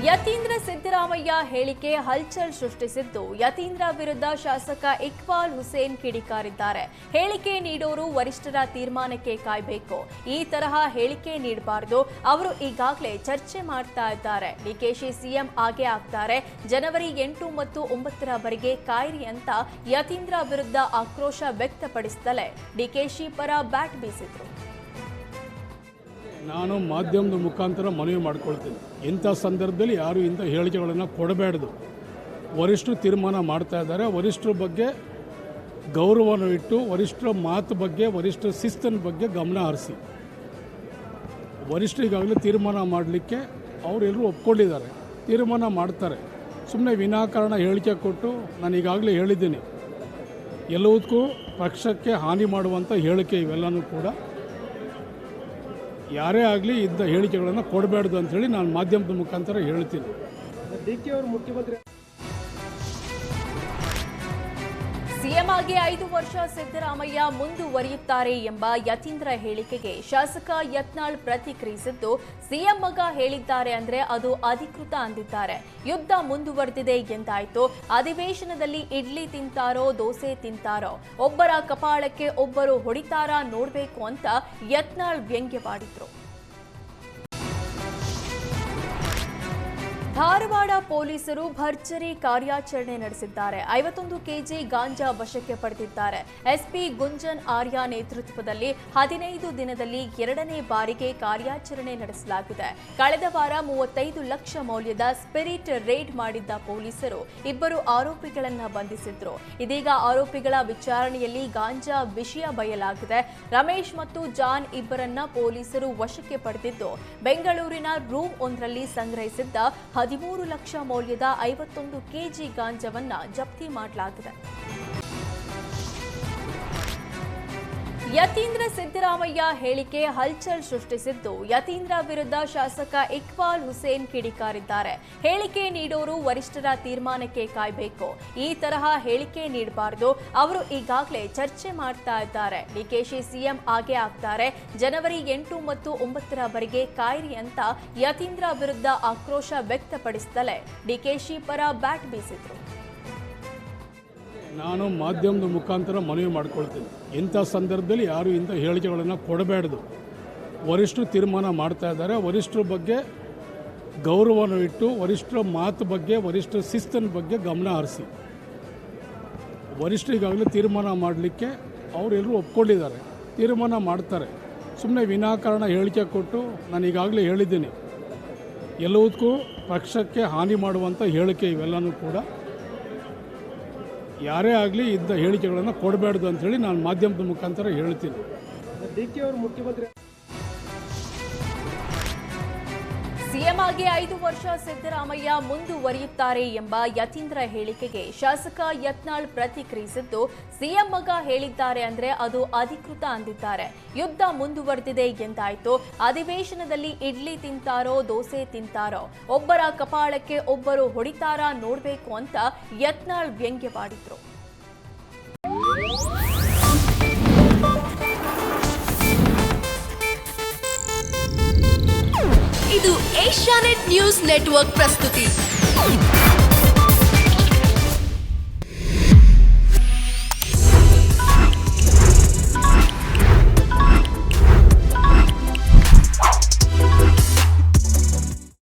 ಯತೀಂದ್ರ ಸಿದ್ದರಾಮಯ್ಯ ಹೇಳಿಕೆ ಹಲ್ಚಲ್ ಸೃಷ್ಟಿಸಿದ್ದು, ಯತೀಂದ್ರ ವಿರುದ್ಧ ಶಾಸಕ ಇಕ್ಬಾಲ್ ಹುಸೇನ್ ಕಿಡಿಕಾರಿದ್ದಾರೆ. ಹೇಳಿಕೆ ನೀಡೋರು ವರಿಷ್ಠರ ತೀರ್ಮಾನಕ್ಕೆ ಕಾಯಬೇಕು. ಈ ತರಹ ಹೇಳಿಕೆ ನೀಡಬಾರದು. ಅವರು ಈಗಾಗಲೇ ಚರ್ಚೆ ಮಾಡ್ತಾ ಇದ್ದಾರೆ. ಡಿಕೆಶಿ ಸಿಎಂ ಆಗೇ ಆಗ್ತಾರೆ. ಜನವರಿ 8 ಮತ್ತು 9ರವರೆಗೆ ಕಾಯಿರಿ ಅಂತ ಯತೀಂದ್ರ ವಿರುದ್ಧ ಆಕ್ರೋಶ ವ್ಯಕ್ತಪಡಿಸಿದಲೇ ಡಿಕೆಶಿ ಪರ ಬ್ಯಾಟ್ ಬೀಸಿದ್ರು. ನಾನು ಮಾಧ್ಯಮದ ಮುಖಾಂತರ ಮನವಿ ಮಾಡ್ಕೊಳ್ತೀನಿ, ಇಂಥ ಸಂದರ್ಭದಲ್ಲಿ ಯಾರು ಇಂಥ ಹೇಳಿಕೆಗಳನ್ನು ಕೊಡಬೇಡದು. ವರಿಷ್ಠರು ತೀರ್ಮಾನ ಮಾಡ್ತಾ ಇದ್ದಾರೆ. ವರಿಷ್ಠರ ಬಗ್ಗೆ ಗೌರವವನ್ನು ಇಟ್ಟು ವರಿಷ್ಠರ ಮಾತು ಬಗ್ಗೆ, ವರಿಷ್ಠರ ಶಿಸ್ತನ ಬಗ್ಗೆ ಗಮನ ಹರಿಸಿ. ವರಿಷ್ಠರಿಗಾಗಲೇ ತೀರ್ಮಾನ ಮಾಡಲಿಕ್ಕೆ ಅವರೆಲ್ಲರೂ ಒಪ್ಕೊಂಡಿದ್ದಾರೆ, ತೀರ್ಮಾನ ಮಾಡ್ತಾರೆ. ಸುಮ್ಮನೆ ವಿನಾಕಾರಣ ಹೇಳಿಕೆ ಕೊಟ್ಟು, ನಾನು ಈಗಾಗಲೇ ಹೇಳಿದ್ದೀನಿ, ಎಲ್ಲದಕ್ಕೂ ಪಕ್ಷಕ್ಕೆ ಹಾನಿ ಮಾಡುವಂಥ ಹೇಳಿಕೆ ಇವೆಲ್ಲನೂ ಕೂಡ ಯಾರೇ ಆಗಲಿ ಇದ್ದ ಹೇಳಿಕೆಗಳನ್ನು ಕೊಡಬೇಡ್ದು ಅಂಥೇಳಿ ನಾನು ಮಾಧ್ಯಮದ ಮುಖಾಂತರ ಹೇಳ್ತೀನಿ. ಡಿಕೆ ಅವರು ಮುಖ್ಯಮಂತ್ರಿ ಸಿಎಂ ಆಗಿ 5 ವರ್ಷ ಸಿದ್ದರಾಮಯ್ಯ ಮುಂದುವರಿಯುತ್ತಾರೆ ಎಂಬ ಯತೀಂದ್ರ ಹೇಳಿಕೆಗೆ ಶಾಸಕ ಯತ್ನಾಳ್ ಪ್ರತಿಕ್ರಿಯಿಸಿದ್ದು, ಸಿಎಂ ಮಗ ಹೇಳಿದ್ದಾರೆ ಅಂದ್ರೆ ಅದು ಅಧಿಕೃತ ಅಂದಿದ್ದಾರೆ. ಯುದ್ಧ ಮುಂದುವರೆದಿದೆ ಎಂದಾಯ್ತು. ಅಧಿವೇಶನದಲ್ಲಿ ಇಡ್ಲಿ ತಿಂತಾರೋ ದೋಸೆ ತಿಂತಾರೋ, ಒಬ್ಬರ ಕಪಾಳಕ್ಕೆ ಒಬ್ಬರು ಹೊಡಿತಾರಾ ನೋಡ್ಬೇಕು ಅಂತ ಯತ್ನಾಳ್ ವ್ಯಂಗ್ಯವಾಡಿದ್ರು. ಧಾರವಾಡ ಪೊಲೀಸರು ಭರ್ಜರಿ ಕಾರ್ಯಾಚರಣೆ ನಡೆಸಿದ್ದಾರೆ. 51 ಕೆಜಿ ಗಾಂಜಾ ವಶಕ್ಕೆ ಪಡೆದಿದ್ದಾರೆ. ಎಸ್ಪಿ ಗುಂಜನ್ ಆರ್ಯ ನೇತೃತ್ವದಲ್ಲಿ 15 ದಿನದಲ್ಲಿ 2ನೇ ಬಾರಿಗೆ ಕಾರ್ಯಾಚರಣೆ ನಡೆಸಲಾಗಿದೆ. ಕಳೆದ ವಾರ 35 ಲಕ್ಷ ಮೌಲ್ಯದ ಸ್ಪಿರಿಟ್ ರೇಡ್ ಮಾಡಿದ್ದ ಪೊಲೀಸರು 2 ಆರೋಪಿಗಳನ್ನು ಬಂಧಿಸಿದ್ರು. ಇದೀಗ ಆರೋಪಿಗಳ ವಿಚಾರಣೆಯಲ್ಲಿ ಗಾಂಜಾ ವಿಷಯ ಬಯಲಾಗಿದೆ. ರಮೇಶ್ ಮತ್ತು ಜಾನ್ ಇಬ್ಬರನ್ನ ಪೊಲೀಸರು ವಶಕ್ಕೆ ಪಡೆದಿದ್ದು, ಬೆಂಗಳೂರಿನ ರೂಮ್ ಒಂದರಲ್ಲಿ ಸಂಗ್ರಹಿಸಿದ್ದ 13 ಲಕ್ಷ ಮೌಲ್ಯದ 51 ಕೆಜಿ ಗಾಂಜಾವನ್ನ ಜಪ್ತಿ ಮಾಡಲಾಗಿದೆ. ಯತೀಂದ್ರ ಸಿದ್ದರಾಮಯ್ಯ ಹೇಳಿಕೆ ಹಲ್ಚಲ್ ಸೃಷ್ಟಿಸಿದ್ದು, ಯತೀಂದ್ರ ವಿರುದ್ಧ ಶಾಸಕ ಇಕ್ಬಾಲ್ ಹುಸೇನ್ ಕಿಡಿಕಾರಿದ್ದಾರೆ. ಹೇಳಿಕೆ ನೀಡೋರು ವರಿಷ್ಠರ ತೀರ್ಮಾನಕ್ಕೆ ಕಾಯಬೇಕು. ಈ ತರಹ ಹೇಳಿಕೆ ನೀಡಬಾರದು. ಅವರು ಈಗಾಗಲೇ ಚರ್ಚೆ ಮಾಡ್ತಾ ಇದ್ದಾರೆ. ಡಿಕೆಶಿ ಸಿಎಂ ಆಗೇ ಆಗ್ತಾರೆ. ಜನವರಿ 8 ಮತ್ತು 9ರವರೆಗೆ ಕಾಯಿರಿ ಅಂತ ಯತೀಂದ್ರ ವಿರುದ್ಧ ಆಕ್ರೋಶ ವ್ಯಕ್ತಪಡಿಸಿದಲೇ ಡಿಕೆಶಿ ಪರ ಬ್ಯಾಟ್ ಬೀಸಿದ್ರು. ನಾನು ಮಾಧ್ಯಮದ ಮುಖಾಂತರ ಮನವಿ ಮಾಡ್ಕೊಳ್ತೀನಿ, ಇಂಥ ಸಂದರ್ಭದಲ್ಲಿ ಯಾರು ಇಂಥ ಹೇಳಿಕೆಗಳನ್ನು ಕೊಡಬೇಡದು. ವರಿಷ್ಠರು ತೀರ್ಮಾನ ಮಾಡ್ತಾ ಇದ್ದಾರೆ. ವರಿಷ್ಠರ ಬಗ್ಗೆ ಗೌರವವನ್ನು ಇಟ್ಟು ವರಿಷ್ಠರ ಮಾತು ಬಗ್ಗೆ, ವರಿಷ್ಠರ ಶಿಸ್ತನ ಬಗ್ಗೆ ಗಮನ ಹರಿಸಿ. ವರಿಷ್ಠರಿಗಾಗಲೇ ತೀರ್ಮಾನ ಮಾಡಲಿಕ್ಕೆ ಅವರೆಲ್ಲರೂ ಒಪ್ಕೊಂಡಿದ್ದಾರೆ, ತೀರ್ಮಾನ ಮಾಡ್ತಾರೆ. ಸುಮ್ಮನೆ ವಿನಾಕಾರಣ ಹೇಳಿಕೆ ಕೊಟ್ಟು, ನಾನು ಈಗಾಗಲೇ ಹೇಳಿದ್ದೀನಿ, ಎಲ್ಲದಕ್ಕೂ ಪಕ್ಷಕ್ಕೆ ಹಾನಿ ಮಾಡುವಂಥ ಹೇಳಿಕೆ ಇವೆಲ್ಲನೂ ಕೂಡ ಯಾರೇ ಆಗಲಿ ಇದ್ದ ಹೇಳಿಕೆಗಳನ್ನು ಕೊಡಬೇಡ್ದು ಅಂಥೇಳಿ ನಾನು ಮಾಧ್ಯಮದ ಮುಖಾಂತರ ಹೇಳ್ತೀನಿ. ಡಿಕೆ ಅವರು ಮುಖ್ಯಮಂತ್ರಿ ಸಿಎಂ ಆಗಿ 5 ವರ್ಷ ಸಿದ್ದರಾಮಯ್ಯ ಮುಂದುವರಿಯುತ್ತಾರೆ ಎಂಬ ಯತೀಂದ್ರ ಹೇಳಿಕೆಗೆ ಶಾಸಕ ಯತ್ನಾಳ್ ಪ್ರತಿಕ್ರಿಯಿಸಿದ್ದು, ಸಿಎಂ ಮಗ ಹೇಳಿದ್ದಾರೆ ಅಂದ್ರೆ ಅದು ಅಧಿಕೃತ ಅಂದಿದ್ದಾರೆ. ಯುದ್ಧ ಮುಂದುವರೆದಿದೆ ಎಂದಾಯ್ತು. ಅಧಿವೇಶನದಲ್ಲಿ ಇಡ್ಲಿ ತಿಂತಾರೋ ದೋಸೆ ತಿಂತಾರೋ, ಒಬ್ಬರ ಕಪಾಳಕ್ಕೆ ಒಬ್ಬರು ಹೊಡಿತಾರಾ ನೋಡ್ಬೇಕು ಅಂತ ಯತ್ನಾಳ್ ವ್ಯಂಗ್ಯವಾಡಿದ್ರು. ಇದು ಏಷ್ಯಾನೆಟ್ ನ್ಯೂಸ್ ನೆಟ್ವರ್ಕ್ ಪ್ರಸ್ತುತಿ.